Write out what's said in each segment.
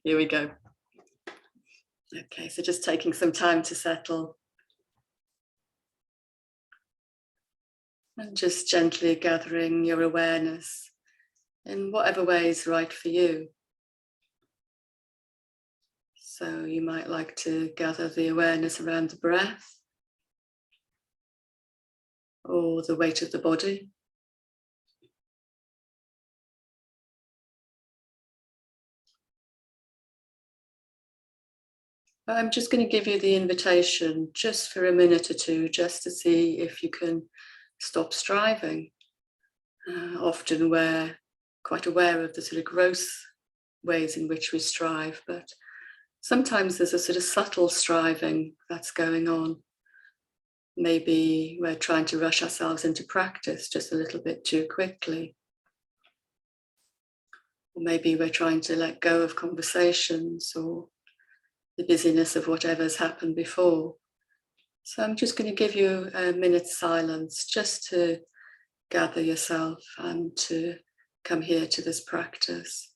Here we go. Okay, so just taking some time to settle. And just gently gathering your awareness in whatever way is right for you. So you might like to gather the awareness around the breath or the weight of the body. I'm just going to give you the invitation just for a minute or two, just to see if you can stop striving. Often we're quite aware of the sort of gross ways in which we strive, but sometimes there's a sort of subtle striving that's going on. Maybe we're trying to rush ourselves into practice just a little bit too quickly. Or maybe we're trying to let go of conversations or the busyness of whatever's happened before. So I'm just going to give you a minute's silence just to gather yourself and to come here to this practice.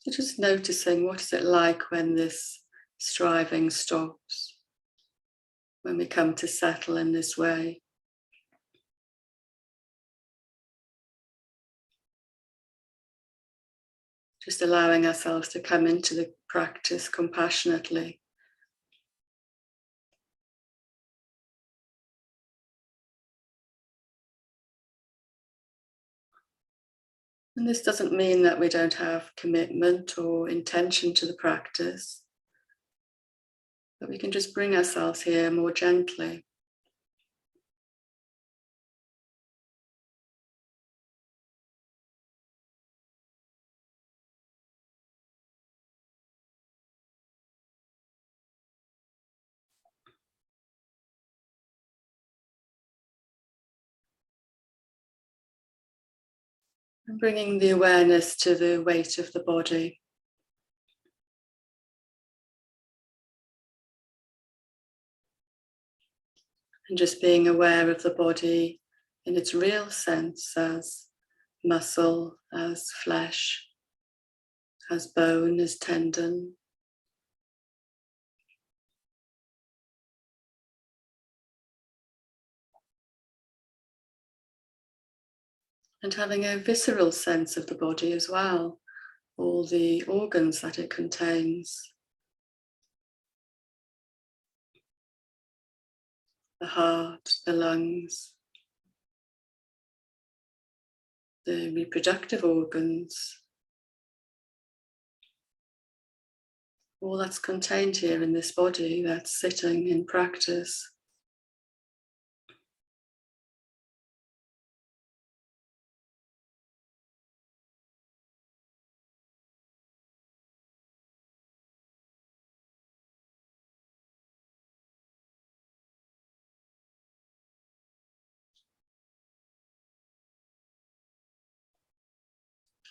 So just noticing what is it like when this striving stops, when we come to settle in this way. Just allowing ourselves to come into the practice compassionately. And this doesn't mean that we don't have commitment or intention to the practice, but we can just bring ourselves here more gently. And bringing the awareness to the weight of the body. And just being aware of the body in its real sense as muscle, as flesh, as bone, as tendon. And having a visceral sense of the body as well, all the organs that it contains. The heart, the lungs, the reproductive organs, all that's contained here in this body that's sitting in practice.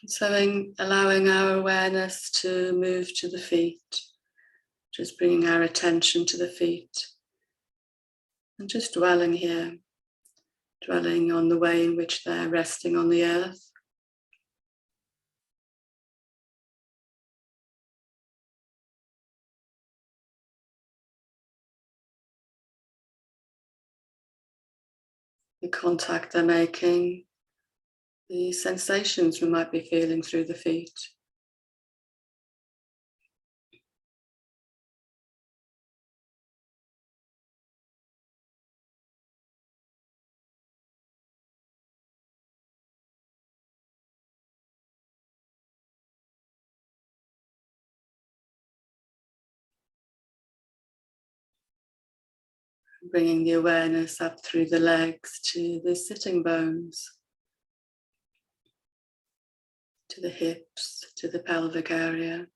So allowing our awareness to move to the feet, just bringing our attention to the feet and just dwelling here, dwelling on the way in which they're resting on the earth. The contact they're making, the sensations we might be feeling through the feet. Bringing the awareness up through the legs to the sitting bones, to the hips, to the pelvic area.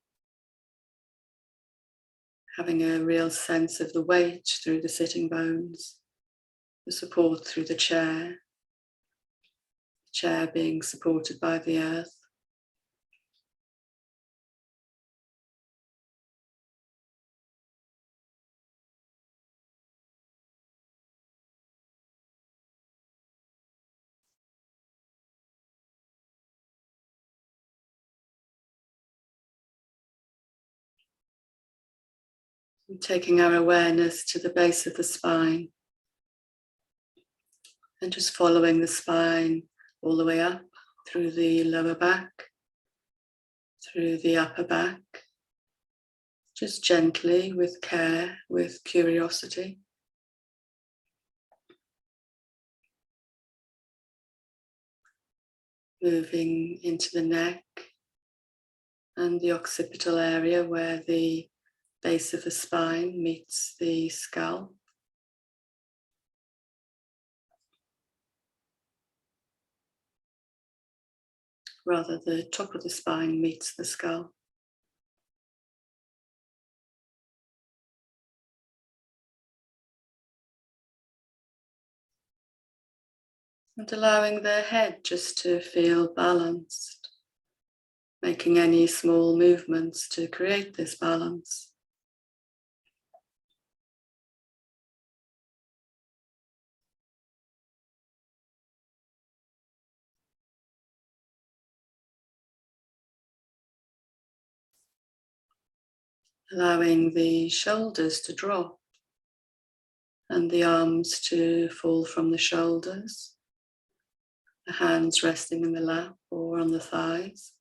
Having a real sense of the weight through the sitting bones, the support through the chair being supported by the earth. And taking our awareness to the base of the spine and just following the spine all the way up through the lower back, through the upper back, just gently, with care, with curiosity. Moving into the neck and the occipital area where the base of the spine meets the skull. Rather, the top of the spine meets the skull. And allowing the head just to feel balanced, making any small movements to create this balance. Allowing the shoulders to drop and the arms to fall from the shoulders, the hands resting in the lap or on the thighs.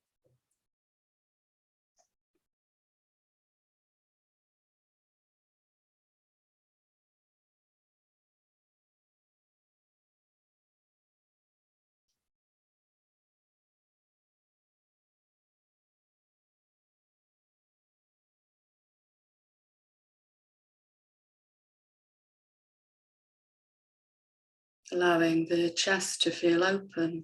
Allowing the chest to feel open,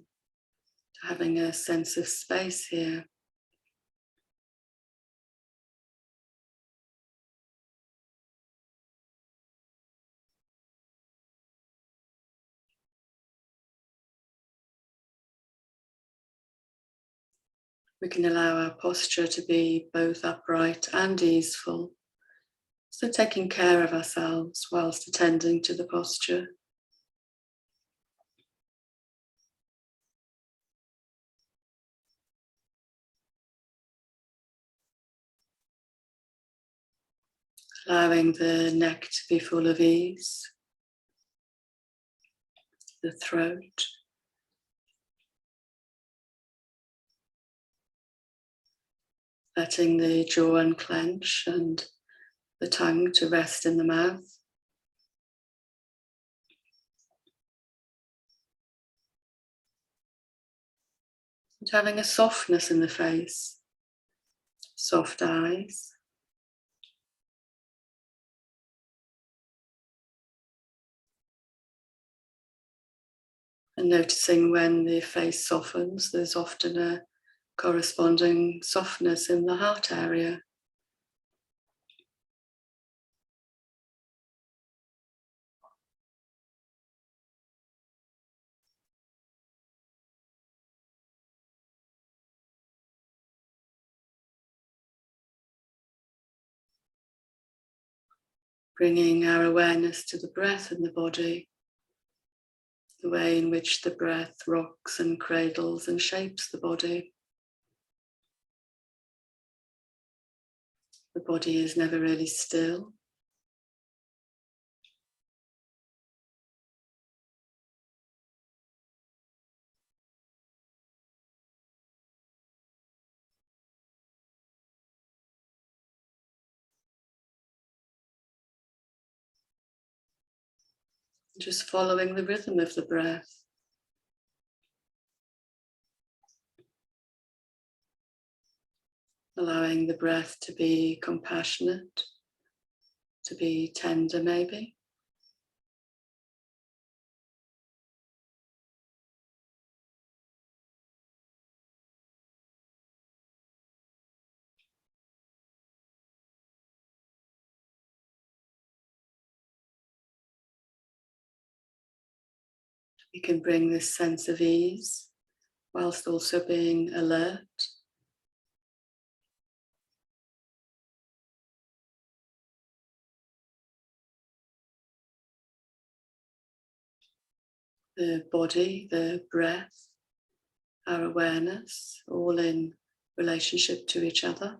having a sense of space here. We can allow our posture to be both upright and easeful. So taking care of ourselves whilst attending to the posture. Allowing the neck to be full of ease, the throat, letting the jaw unclench and the tongue to rest in the mouth. And having a softness in the face, soft eyes. And noticing when the face softens, there's often a corresponding softness in the heart area. Bringing our awareness to the breath in the body, the way in which the breath rocks and cradles and shapes the body. The body is never really still. Just following the rhythm of the breath. Allowing the breath to be compassionate, to be tender maybe. You can bring this sense of ease whilst also being alert. The body, the breath, our awareness, all in relationship to each other.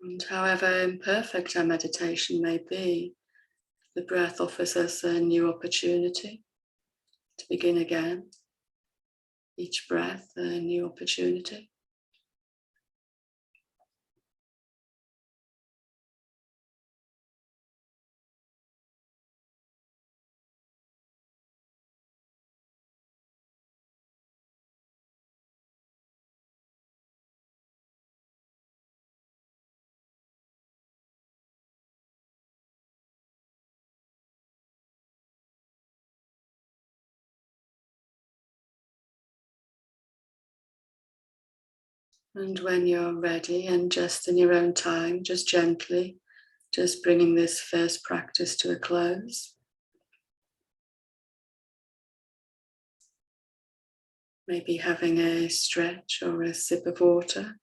And however imperfect our meditation may be, the breath offers us a new opportunity to begin again. Each breath, a new opportunity. And when you're ready and just in your own time, just gently, just bringing this first practice to a close. Maybe having a stretch or a sip of water.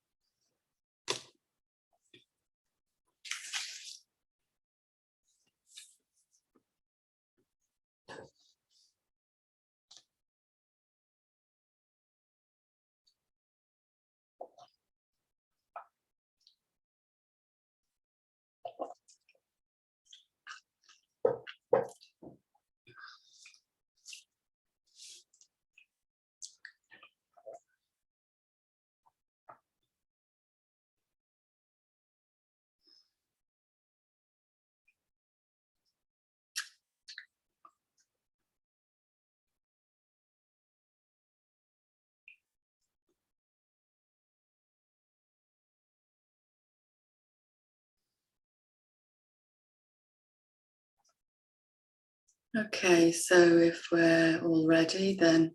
Okay, so if we're all ready, then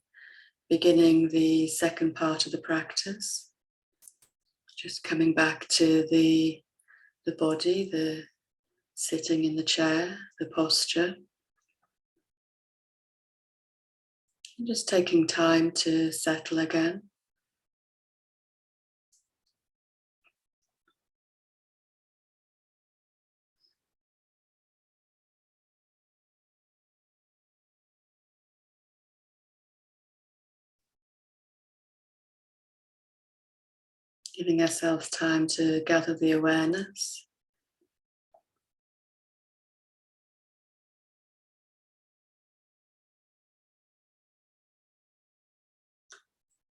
beginning the second part of the practice. Just coming back to the body, the sitting in the chair, the posture. And just taking time to settle again. Giving ourselves time to gather the awareness.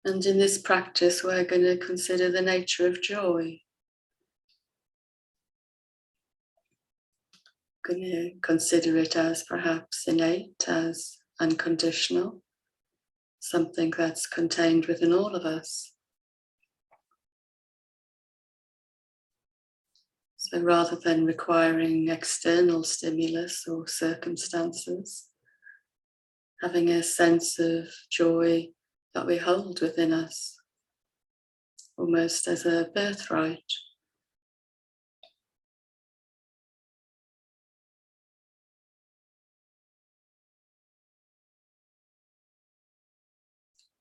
And in this practice, we're going to consider the nature of joy. Going to consider it as perhaps innate, as unconditional, something that's contained within all of us. So rather than requiring external stimulus or circumstances, having a sense of joy that we hold within us, almost as a birthright.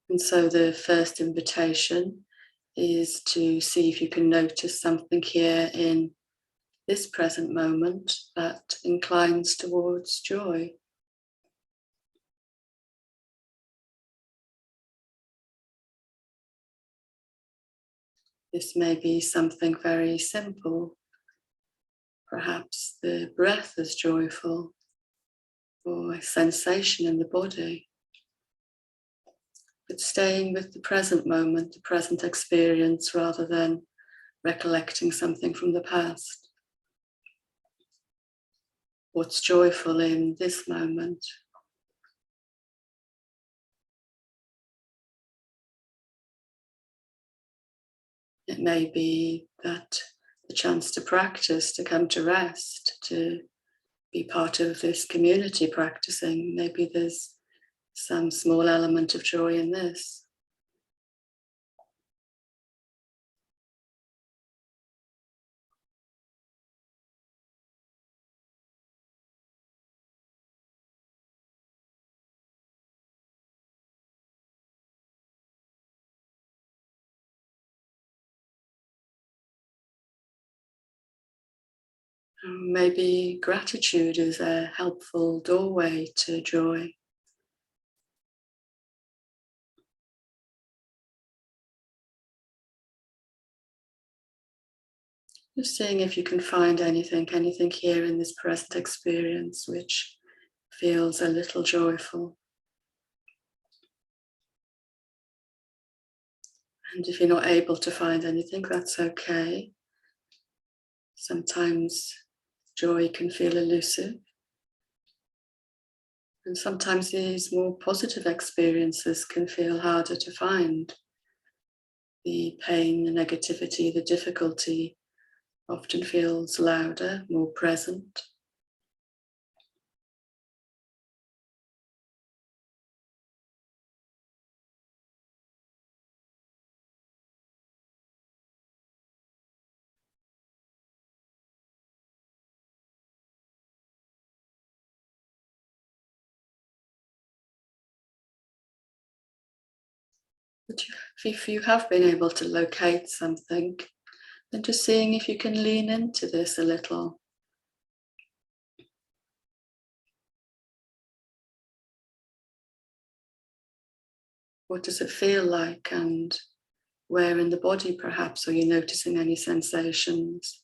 And so the first invitation is to see if you can notice something here in this present moment that inclines towards joy. This may be something very simple. Perhaps the breath is joyful, or a sensation in the body. But staying with the present moment, the present experience, rather than recollecting something from the past. What's joyful in this moment? It may be that the chance to practice, to come to rest, to be part of this community practicing. Maybe there's some small element of joy in this. Maybe gratitude is a helpful doorway to joy. Just seeing if you can find anything here in this present experience which feels a little joyful. And if you're not able to find anything, that's okay. Sometimes joy can feel elusive. And sometimes these more positive experiences can feel harder to find. The pain, the negativity, the difficulty often feels louder, more present. But if you have been able to locate something, then just seeing if you can lean into this a little. What does it feel like, and where in the body perhaps are you noticing any sensations?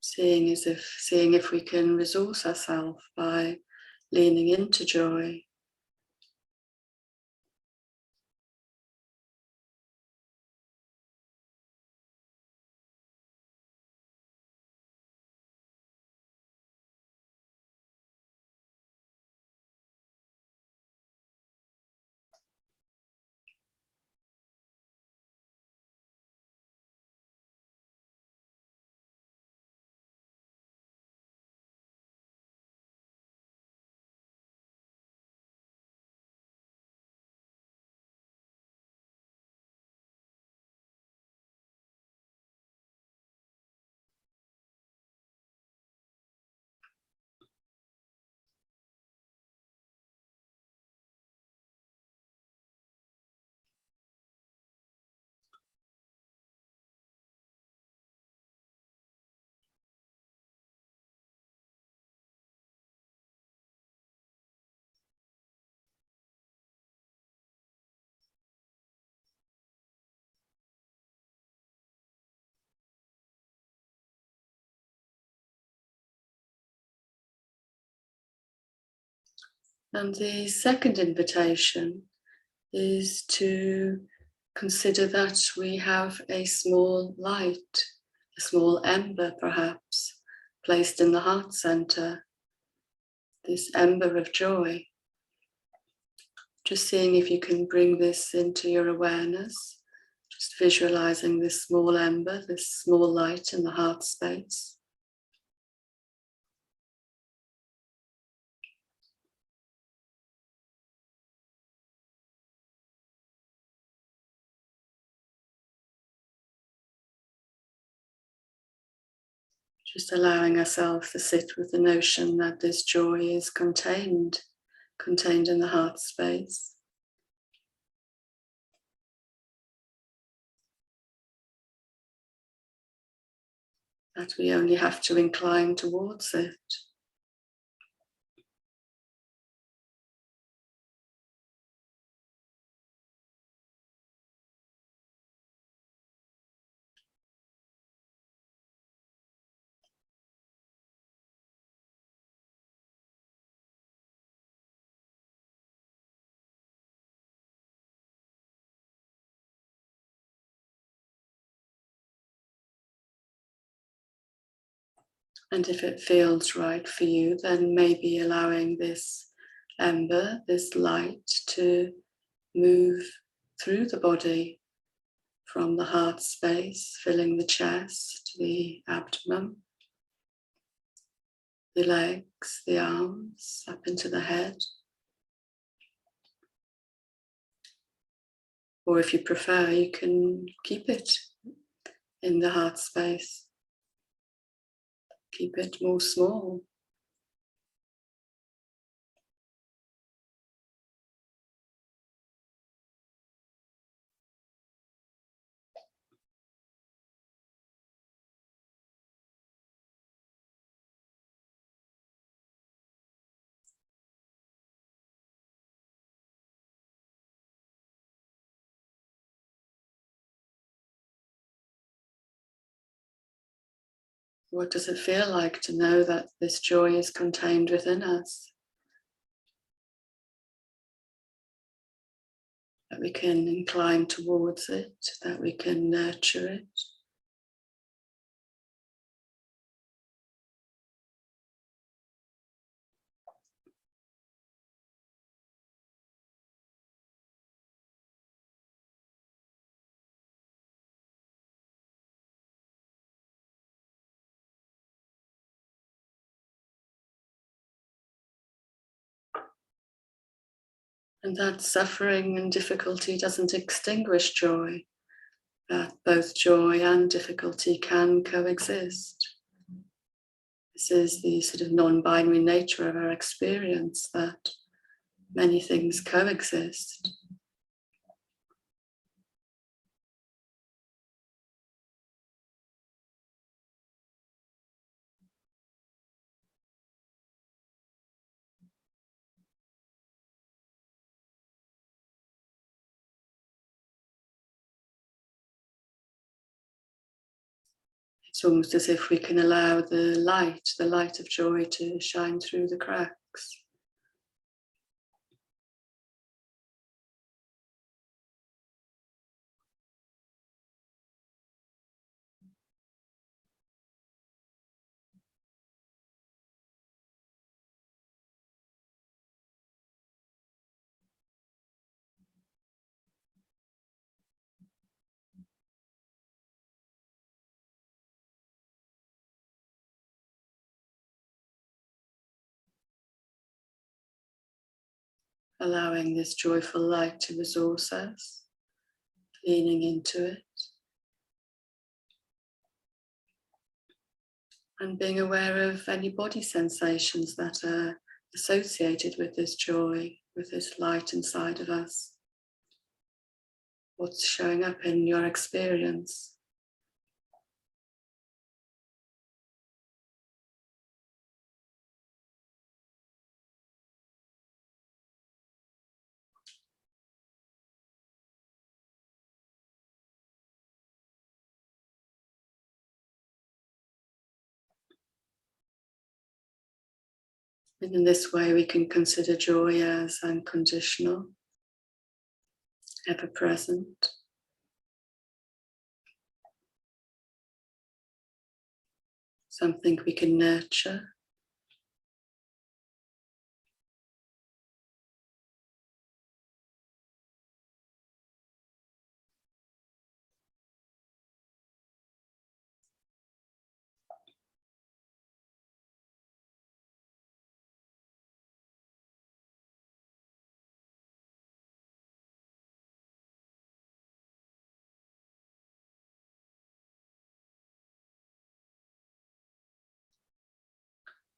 Seeing if we can resource ourselves by leaning into joy. And the second invitation is to consider that we have a small light, a small ember perhaps, placed in the heart center, this ember of joy. Just seeing if you can bring this into your awareness, just visualizing this small ember, this small light in the heart space. Just allowing ourselves to sit with the notion that this joy is contained in the heart space. That we only have to incline towards it. And if it feels right for you, then maybe allowing this ember, this light, to move through the body from the heart space, filling the chest, the abdomen, the legs, the arms, up into the head. Or if you prefer, you can keep it in the heart space. Keep it more small. What does it feel like to know that this joy is contained within us? That we can incline towards it, that we can nurture it. And that suffering and difficulty doesn't extinguish joy, that both joy and difficulty can coexist. This is the sort of non-binary nature of our experience, that many things coexist. It's almost as if we can allow the light of joy, to shine through the cracks. Allowing this joyful light to resource us, leaning into it, and being aware of any body sensations that are associated with this joy, with this light inside of us. What's showing up in your experience? And in this way, we can consider joy as unconditional, ever present. Something we can nurture.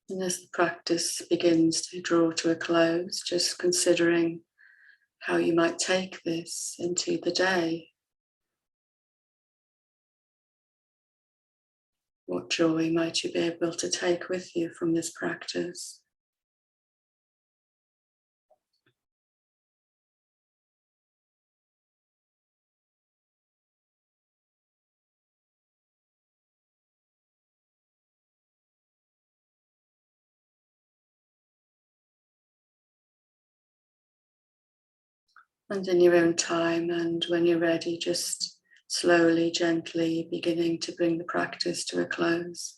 And as the practice begins to draw to a close, just considering how you might take this into the day. What joy might you be able to take with you from this practice? And in your own time, and when you're ready, just slowly, gently beginning to bring the practice to a close.